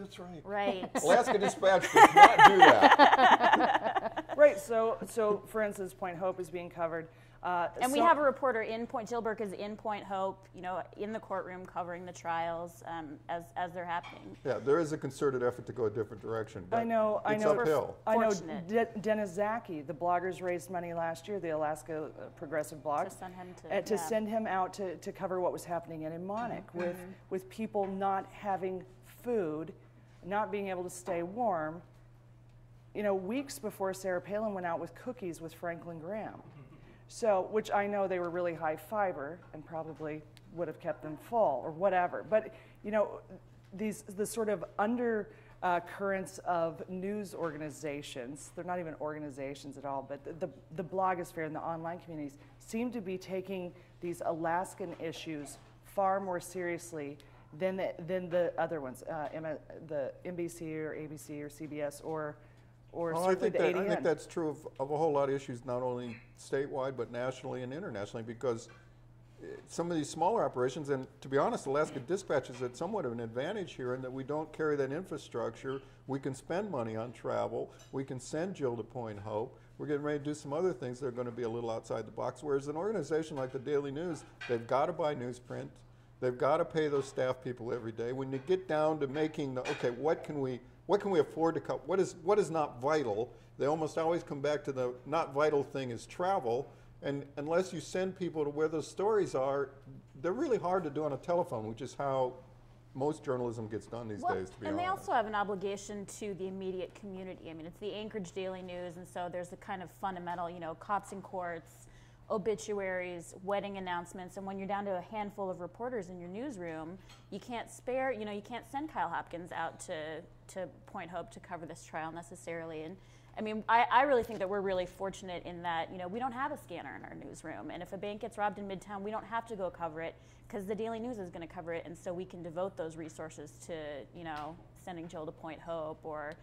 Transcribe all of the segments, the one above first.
That's right. Right. Alaska Dispatch does not do that. Right. So for instance, Point Hope is being covered. And we have a reporter in Point, Jill Burke is in Point Hope, you know, in the courtroom covering the trials as they're happening. Yeah, there is a concerted effort to go a different direction. But I know. It's uphill. I know. Dennis Zaki, the bloggers raised money last year, the Alaska Progressive Blog, to send him out to cover what was happening in Monarch with people not having food, not being able to stay warm. You know, weeks before Sarah Palin went out with cookies with Franklin Graham. So, which I know they were really high fiber and probably would have kept them full or whatever. But, you know, the sort of undercurrents of news organizations, they're not even organizations at all, but the blogosphere and the online communities seem to be taking these Alaskan issues far more seriously than the other ones, the NBC or ABC or CBS or well, I think that's true of a whole lot of issues, not only statewide, but nationally and internationally, because some of these smaller operations, and to be honest, Alaska Dispatch is at somewhat of an advantage here in that we don't carry that infrastructure. We can spend money on travel. We can send Jill to Point Hope. We're getting ready to do some other things that are going to be a little outside the box, whereas an organization like the Daily News, they've got to buy newsprint. They've got to pay those staff people every day. When you get down to making the, okay, what can we afford to cut? What is not vital? They almost always come back to the not vital thing is travel. And unless you send people to where those stories are, they're really hard to do on a telephone, which is how most journalism gets done these days, to be honest. And they also have an obligation to the immediate community. I mean, it's the Anchorage Daily News, and so there's a kind of fundamental, you know, cops in courts, obituaries, wedding announcements, and when you're down to a handful of reporters in your newsroom, you can't spare, you know, you can't send Kyle Hopkins out to Point Hope to cover this trial necessarily. And I mean, I really think that we're really fortunate in that, you know, we don't have a scanner in our newsroom, and if a bank gets robbed in Midtown, we don't have to go cover it because the Daily News is going to cover it, and so we can devote those resources to, you know, sending Jill to Point Hope or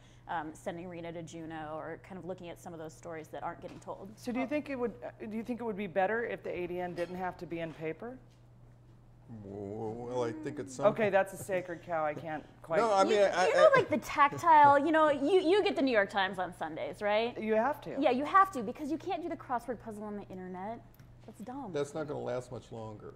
sending Rena to Juneau, or kind of looking at some of those stories that aren't getting told. So do you think it would be better if the ADN didn't have to be in paper? Well, I think it's okay. That's a sacred cow. I can't quite. No, I mean, you know, like the tactile. You know, you get the New York Times on Sundays, right? You have to. Yeah, you have to, because you can't do the crossword puzzle on the internet. That's dumb. That's not going to last much longer.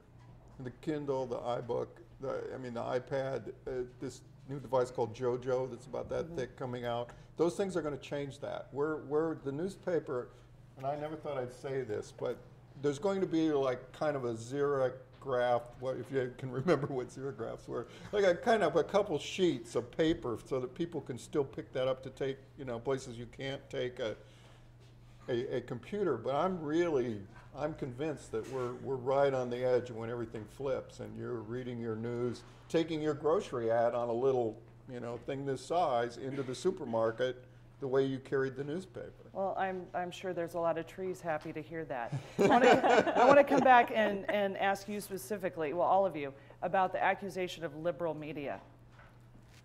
The Kindle, the iBook, the iPad, this new device called JoJo that's about that thick coming out. Those things are going to change that. We're the newspaper, and I never thought I'd say this, but there's going to be like kind of a xerograph, if you can remember what xerographs were, like a couple sheets of paper so that people can still pick that up to take, you know, places you can't take a computer. But I'm convinced that we're right on the edge when everything flips and you're reading your news, taking your grocery ad on a little, you know, thing this size into the supermarket the way you carried the newspaper. Well, I'm sure there's a lot of trees happy to hear that. I want to come back and ask you specifically, well, all of you, about the accusation of liberal media.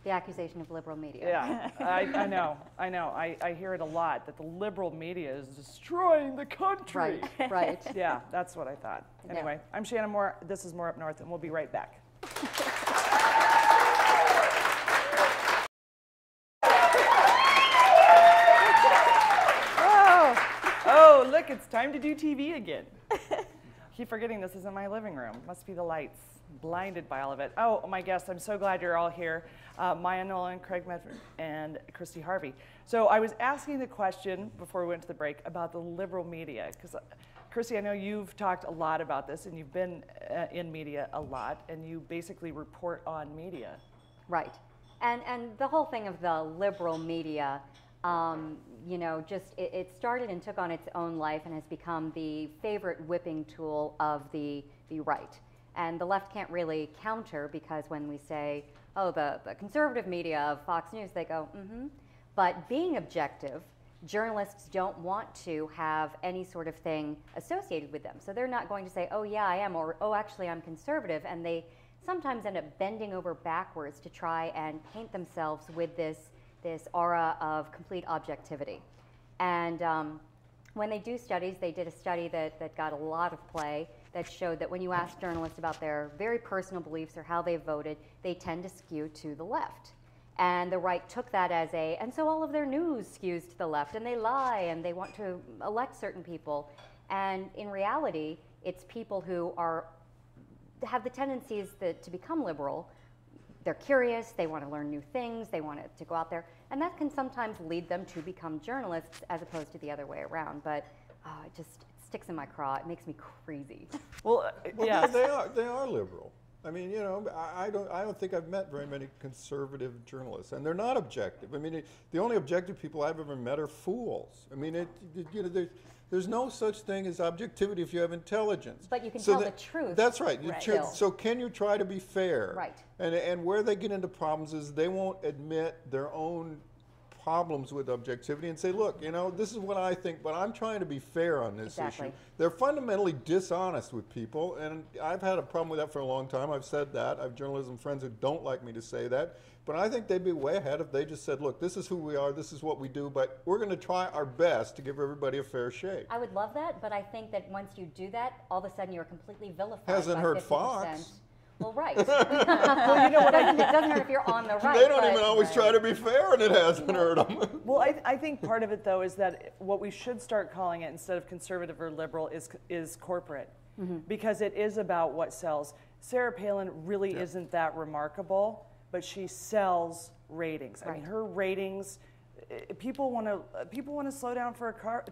The accusation of liberal media. Yeah, I know. I hear it a lot, that the liberal media is destroying the country. Right, right. Yeah, that's what I thought. Anyway, I'm Shannyn Moore. This is More Up North, and we'll be right back. Oh, look, it's time to do TV again. Keep forgetting this isn't my living room. Must be the lights. Blinded by all of it. Oh, my guests, I'm so glad you're all here. Maya Nolan, Craig Medford, and Christy Harvey. So I was asking the question before we went to the break about the liberal media, because Christy, I know you've talked a lot about this, and you've been in media a lot, and you basically report on media. Right. And the whole thing of the liberal media, you know, just it started and took on its own life and has become the favorite whipping tool of the right. And the left can't really counter, because when we say, oh, the conservative media of Fox News, they go, mm-hmm. But being objective, journalists don't want to have any sort of thing associated with them. So they're not going to say, oh, yeah, I am, or oh, actually, I'm conservative. And they sometimes end up bending over backwards to try and paint themselves with this aura of complete objectivity. And when they do studies, they did a study that got a lot of play that showed that when you ask journalists about their very personal beliefs or how they voted, they tend to skew to the left. And the right took that as and so all of their news skews to the left, and they lie, and they want to elect certain people. And in reality, it's people who have the tendencies to become liberal. They're curious, they want to learn new things, they want to go out there, and that can sometimes lead them to become journalists as opposed to the other way around. But it sticks in my craw. It makes me crazy. Well, yeah, they are liberal. I mean, you know, I don't think I've met very many conservative journalists, and they're not objective. I mean, the only objective people I've ever met are fools. I mean, you know, there's no such thing as objectivity if you have intelligence. But you can tell the truth. That's right. Right. So can you try to be fair? Right. And where they get into problems is they won't admit their own problems with objectivity and say, look, you know, this is what I think, but I'm trying to be fair on this issue. They're fundamentally dishonest with people, and I've had a problem with that for a long time. I've said that. I have journalism friends who don't like me to say that, but I think they'd be way ahead if they just said, look, this is who we are, this is what we do, but we're going to try our best to give everybody a fair shake. I would love that, but I think that once you do that, all of a sudden you're completely vilified. Hasn't by hurt 50%. Fox. Well, right. Well, you know what? It doesn't hurt if you're on the right. They don't even always try to be fair, and it hasn't hurt them. Well, I think part of it, though, is that what we should start calling it instead of conservative or liberal is corporate, because it is about what sells. Sarah Palin really isn't that remarkable, but she sells ratings. I mean, her ratings. People want to slow down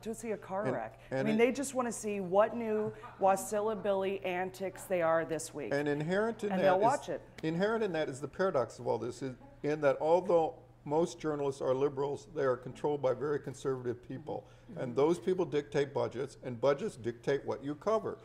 to see a car wreck. I mean, they just want to see what new Wasilla Billy antics they are this week. And inherent in and that they'll watch it. Inherent in that is the paradox of all this, in that although most journalists are liberals, they are controlled by very conservative people, and those people dictate budgets, and budgets dictate what you cover.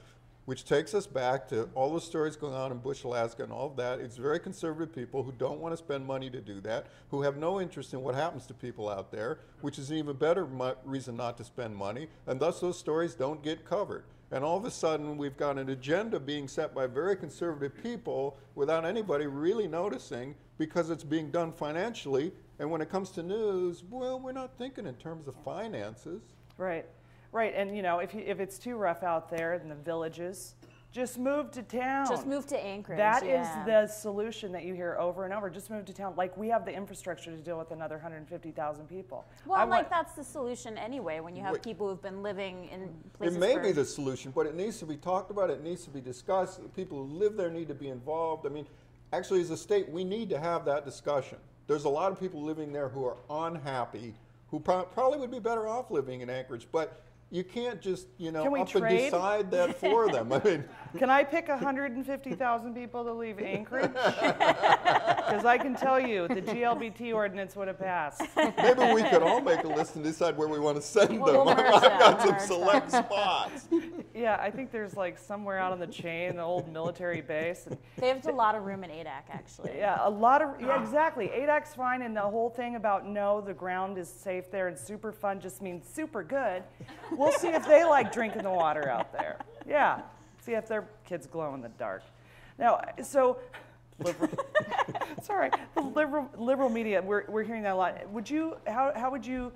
Which takes us back to all the stories going on in Bush, Alaska, and all of that. It's very conservative people who don't want to spend money to do that, who have no interest in what happens to people out there, which is an even better reason not to spend money, and thus those stories don't get covered. And all of a sudden, we've got an agenda being set by very conservative people without anybody really noticing, because it's being done financially. And when it comes to news, well, we're not thinking in terms of finances. Right. Right, and you know, if it's too rough out there in the villages, just move to town. Just move to Anchorage. That is the solution that you hear over and over. Just move to town. Like, we have the infrastructure to deal with another 150,000 people. Well, that's the solution anyway, when you have people who've been living in places. It may be the solution, but it needs to be talked about. It needs to be discussed. The people who live there need to be involved. I mean, actually, as a state, we need to have that discussion. There's a lot of people living there who are unhappy, who probably would be better off living in Anchorage, but you can't just, you know, up and decide that for them. I mean, can I pick 150,000 people to leave Anchorage? Because I can tell you, the GLBT ordinance would have passed. Maybe we could all make a list and decide where we want to send them. I've got some select spots. Yeah, I think there's like somewhere out on the chain, the old military base. And they have a lot of room in ADAC, actually. Yeah, a lot of, yeah, exactly. ADAC's fine, and the whole thing about no, the ground is safe there, and super fun just means super good. We'll see if they like drinking the water out there. Yeah, see if their kids glow in the dark. Now, so, sorry, the liberal media, we're hearing that a lot. Would you, how would you,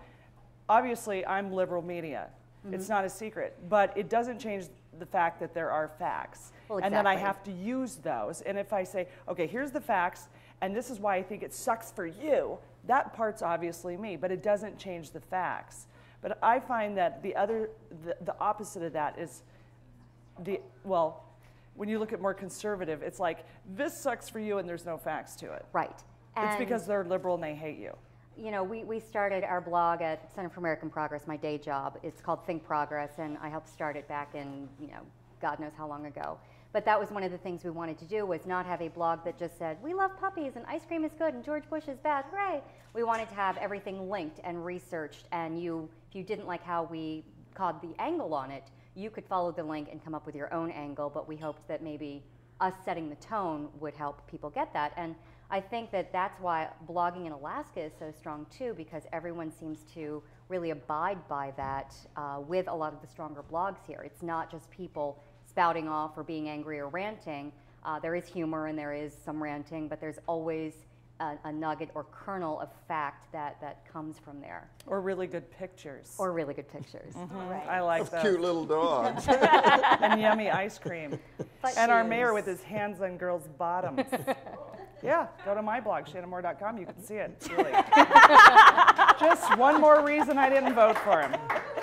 obviously I'm liberal media. It's not a secret, but it doesn't change the fact that there are facts. Well, exactly. And then I have to use those. And if I say, okay, here's the facts, and this is why I think it sucks for you, that part's obviously me, but it doesn't change the facts. But I find that the opposite of that is when you look at more conservative, it's like, this sucks for you and there's no facts to it. Right. And it's because they're liberal and they hate you. You know, we started our blog at Center for American Progress, my day job. It's called Think Progress, and I helped start it back in, you know, God knows how long ago. But that was one of the things we wanted to do, was not have a blog that just said, we love puppies and ice cream is good and George Bush is bad, hooray. We wanted to have everything linked and researched, and if you didn't like how we called the angle on it, you could follow the link and come up with your own angle, but we hoped that maybe us setting the tone would help people get that. And I think that that's why blogging in Alaska is so strong too, because everyone seems to really abide by that with a lot of the stronger blogs here. It's not just people spouting off or being angry or ranting. There is humor and there is some ranting, but there's always a nugget or kernel of fact that comes from there. Or really good pictures. Or really good pictures. Right. I like that. Cute little dogs. And yummy ice cream. But and our mayor with his hands on girls' bottoms. Yeah, go to my blog, shannonmoore.com. You can see it. Really. Just one more reason I didn't vote for him.